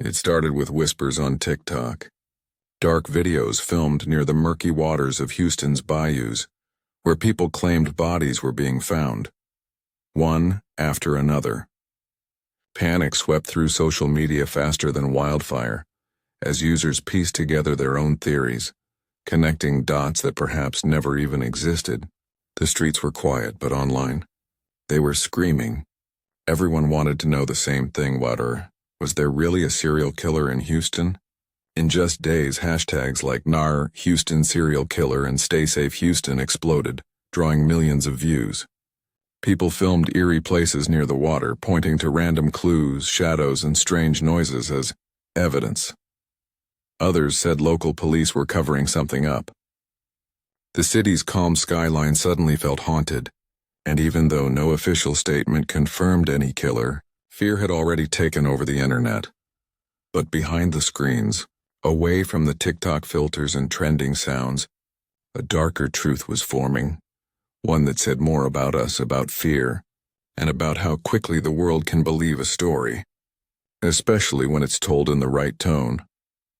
It started with whispers on TikTok. Dark videos filmed near the murky waters of Houston's bayous, where people claimed bodies were being found, one after another. Panic swept through social media faster than wildfire, as users pieced together their own theories, connecting dots that perhaps never even existed. The streets were quiet, but online, they were screaming. Everyone wanted to know the same thing. Was there really a serial killer in Houston? In just days, hashtags like NAR, Houston serial killer, and Stay Safe Houston exploded, drawing millions of views. People filmed eerie places near the water, pointing to random clues, shadows, and strange noises as evidence. Others said local police were covering something up. The city's calm skyline suddenly felt haunted, and even though no official statement confirmed any killer, fear had already taken over the internet. But behind the screens, away from the TikTok filters and trending sounds, a darker truth was forming, one that said more about us, about fear, and about how quickly the world can believe a story, especially when it's told in the right tone.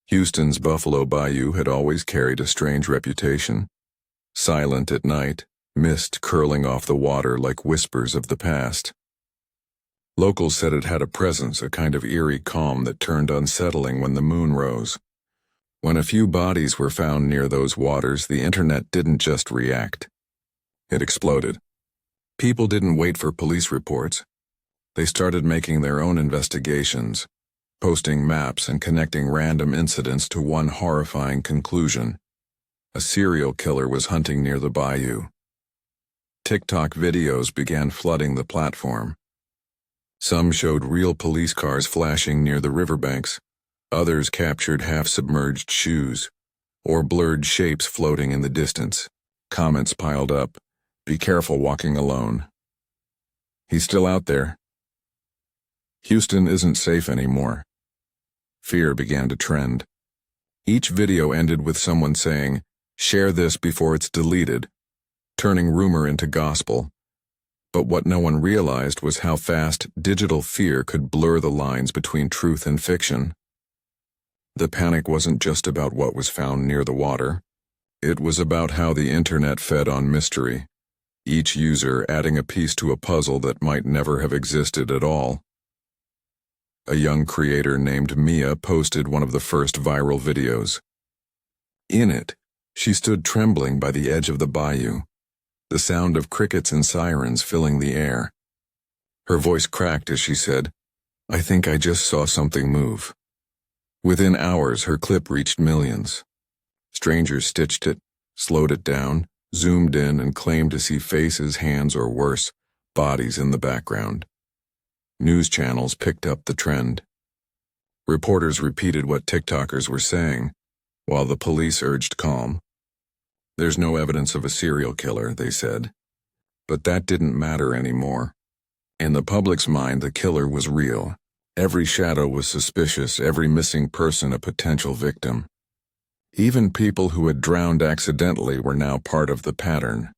Houston's Buffalo Bayou had always carried a strange reputation. Silent at night, mist curling off the water like whispers of the past. Locals said it had a presence, a kind of eerie calm that turned unsettling when the moon rose. When a few bodies were found near those waters, the internet didn't just react. It exploded. People didn't wait for police reports. They started making their own investigations, posting maps and connecting random incidents to one horrifying conclusion. A serial killer was hunting near the bayou. TikTok videos began flooding the platform. Some showed real police cars flashing near the riverbanks. Others captured half-submerged shoes, or blurred shapes floating in the distance. Comments piled up. Be careful walking alone. He's still out there. Houston isn't safe anymore. Fear began to trend. Each video ended with someone saying, "Share this before it's deleted," turning rumor into gospel. But what no one realized was how fast digital fear could blur the lines between truth and fiction. The panic wasn't just about what was found near the water. It was about how the internet fed on mystery, each user adding a piece to a puzzle that might never have existed at all. A young creator named Mia posted one of the first viral videos. In it, she stood trembling by the edge of the bayou, the sound of crickets and sirens filling the air. Her voice cracked as she said, "I think I just saw something move." Within hours, her clip reached millions. Strangers stitched it, slowed it down, zoomed in, and claimed to see faces, hands, or worse, bodies in the background. News channels picked up the trend. Reporters repeated what TikTokers were saying, while the police urged calm. There's no evidence of a serial killer, they said. But that didn't matter anymore. In the public's mind, the killer was real. Every shadow was suspicious, every missing person a potential victim. Even people who had drowned accidentally were now part of the pattern.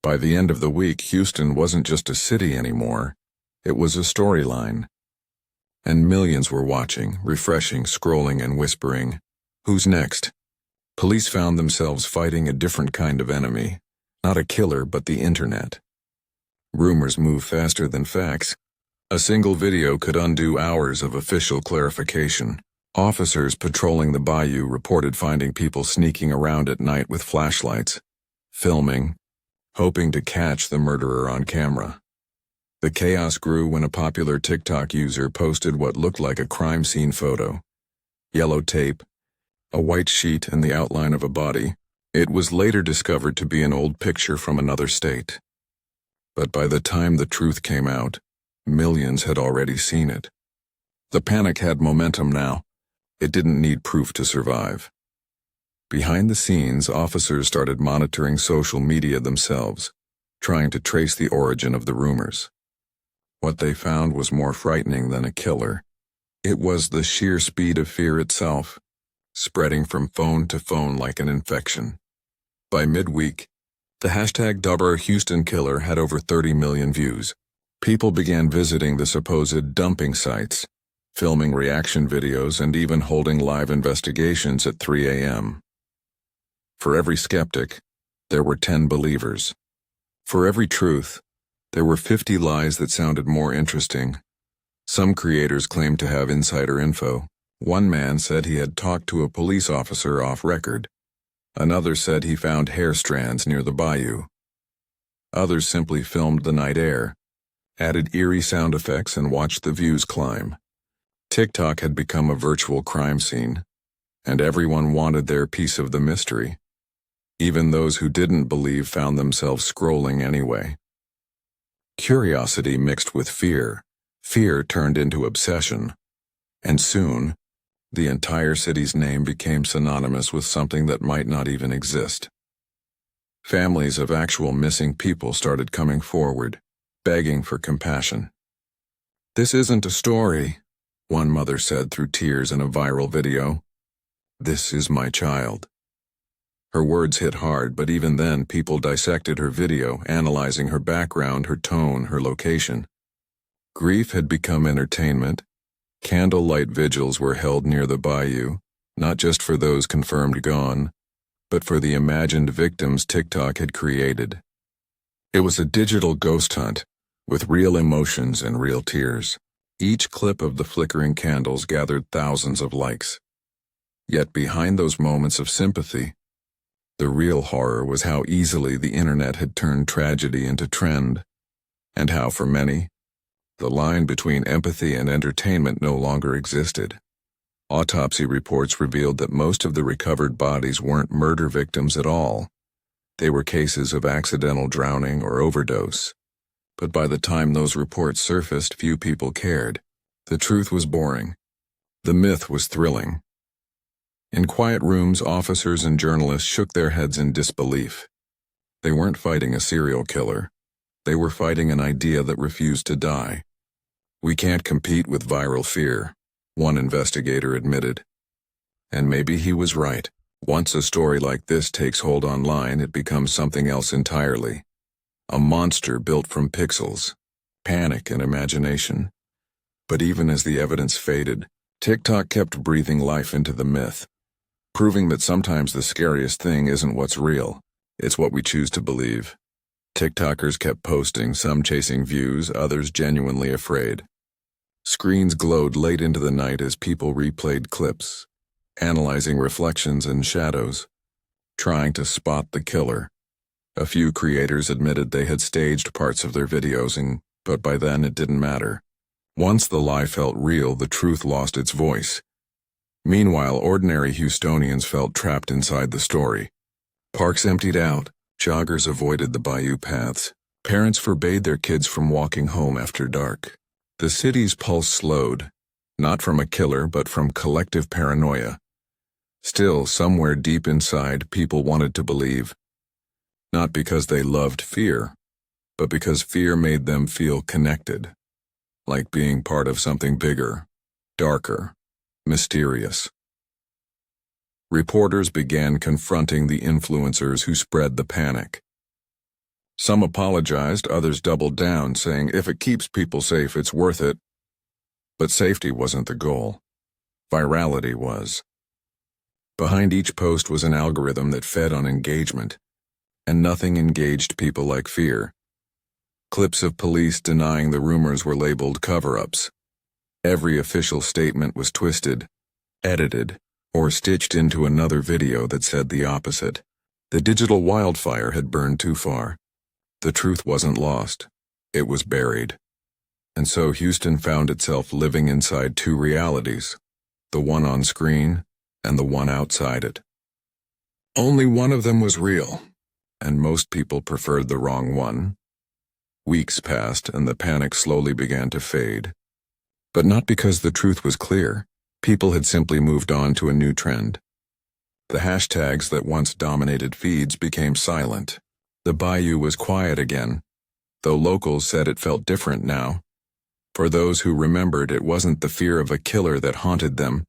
By the end of the week, Houston wasn't just a city anymore. It was a storyline. And millions were watching, refreshing, scrolling, and whispering, "Who's next?" Police found themselves fighting a different kind of enemy. Not a killer, but the internet. Rumors move faster than facts. A single video could undo hours of official clarification. Officers patrolling the bayou reported finding people sneaking around at night with flashlights, filming, hoping to catch the murderer on camera. The chaos grew when a popular TikTok user posted what looked like a crime scene photo. Yellow tape, a white sheet, and the outline of a body. It was later discovered to be an old picture from another state. But by the time the truth came out, millions had already seen it. The panic had momentum now. It didn't need proof to survive. Behind the scenes, officers started monitoring social media themselves, trying to trace the origin of the rumors. What they found was more frightening than a killer. It was the sheer speed of fear itself, spreading from phone to phone like an infection. By midweek, the hashtag #HoustonKiller had over 30 million views. People began visiting the supposed dumping sites, filming reaction videos and even holding live investigations at 3 a.m. For every skeptic, there were 10 believers. For every truth, there were 50 lies that sounded more interesting. Some creators claimed to have insider info. One man said he had talked to a police officer off record. Another said he found hair strands near the bayou. Others simply filmed the night air, added eerie sound effects, and watched the views climb. TikTok had become a virtual crime scene, and everyone wanted their piece of the mystery. Even those who didn't believe found themselves scrolling anyway. Curiosity mixed with fear. Fear turned into obsession. And soon, the entire city's name became synonymous with something that might not even exist. Families of actual missing people started coming forward, begging for compassion. "This isn't a story," one mother said through tears in a viral video. "This is my child." Her words hit hard, but even then people dissected her video, analyzing her background, her tone, her location. Grief had become entertainment. Candlelight vigils were held near the bayou, not just for those confirmed gone, but for the imagined victims TikTok had created. It was a digital ghost hunt, with real emotions and real tears. Each clip of the flickering candles gathered thousands of likes. Yet behind those moments of sympathy, the real horror was how easily the internet had turned tragedy into trend, and how, for many, the line between empathy and entertainment no longer existed. Autopsy reports revealed that most of the recovered bodies weren't murder victims at all. They were cases of accidental drowning or overdose. But by the time those reports surfaced, few people cared. The truth was boring. The myth was thrilling. In quiet rooms, officers and journalists shook their heads in disbelief. They weren't fighting a serial killer. They were fighting an idea that refused to die. "We can't compete with viral fear," one investigator admitted. And maybe he was right. Once a story like this takes hold online, it becomes something else entirely. A monster built from pixels, panic, and imagination. But even as the evidence faded, TikTok kept breathing life into the myth, proving that sometimes the scariest thing isn't what's real, it's what we choose to believe. TikTokers kept posting, some chasing views, others genuinely afraid. Screens glowed late into the night as people replayed clips, analyzing reflections and shadows, trying to spot the killer. A few creators admitted they had staged parts of their videos, but by then it didn't matter. Once the lie felt real, the truth lost its voice. Meanwhile, ordinary Houstonians felt trapped inside the story. Parks emptied out, joggers avoided the bayou paths, parents forbade their kids from walking home after dark. The city's pulse slowed, not from a killer but from collective paranoia. Still, somewhere deep inside, people wanted to believe. Not because they loved fear, but because fear made them feel connected, like being part of something bigger, darker, mysterious. Reporters began confronting the influencers who spread the panic. Some apologized, others doubled down, saying if it keeps people safe, it's worth it. But safety wasn't the goal. Virality was. Behind each post was an algorithm that fed on engagement, and nothing engaged people like fear. Clips of police denying the rumors were labeled cover-ups. Every official statement was twisted, edited, or stitched into another video that said the opposite. The digital wildfire had burned too far. The truth wasn't lost. It was buried. And so Houston found itself living inside two realities, the one on screen and the one outside it. Only one of them was real, and most people preferred the wrong one. Weeks passed, and the panic slowly began to fade. But not because the truth was clear. People had simply moved on to a new trend. The hashtags that once dominated feeds became silent. The bayou was quiet again, though locals said it felt different now. For those who remembered, it wasn't the fear of a killer that haunted them.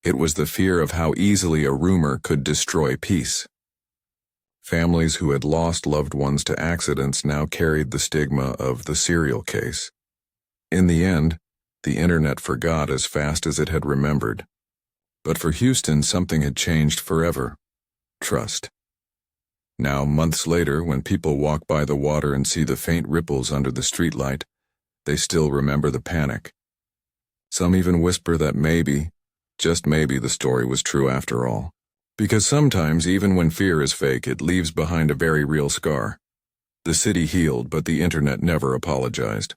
It was the fear of how easily a rumor could destroy peace. Families who had lost loved ones to accidents now carried the stigma of the serial case. In the end, The internet forgot as fast as it had remembered. But for Houston, something had changed forever. Trust. Now, months later, when people walk by the water and see the faint ripples under the streetlight, they still remember the panic. Some even whisper that maybe, just maybe, the story was true after all. Because sometimes, even when fear is fake, it leaves behind a very real scar. The city healed, but the internet never apologized.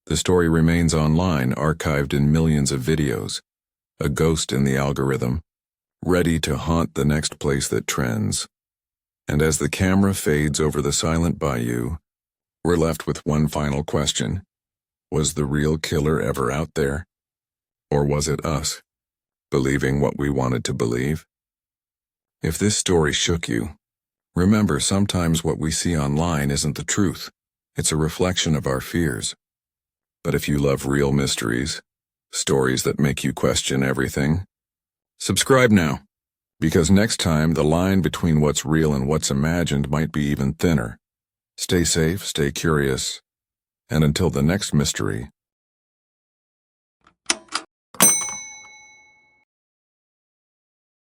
The story remains online, archived in millions of videos. A ghost in the algorithm, ready to haunt the next place that trends. And as the camera fades over the silent bayou, we're left with one final question. Was the real killer ever out there? Or was it us, believing what we wanted to believe? If this story shook you, remember sometimes what we see online isn't the truth. It's a reflection of our fears. But if you love real mysteries, stories that make you question everything, subscribe now, because next time the line between what's real and what's imagined might be even thinner. Stay safe, stay curious, and until the next mystery,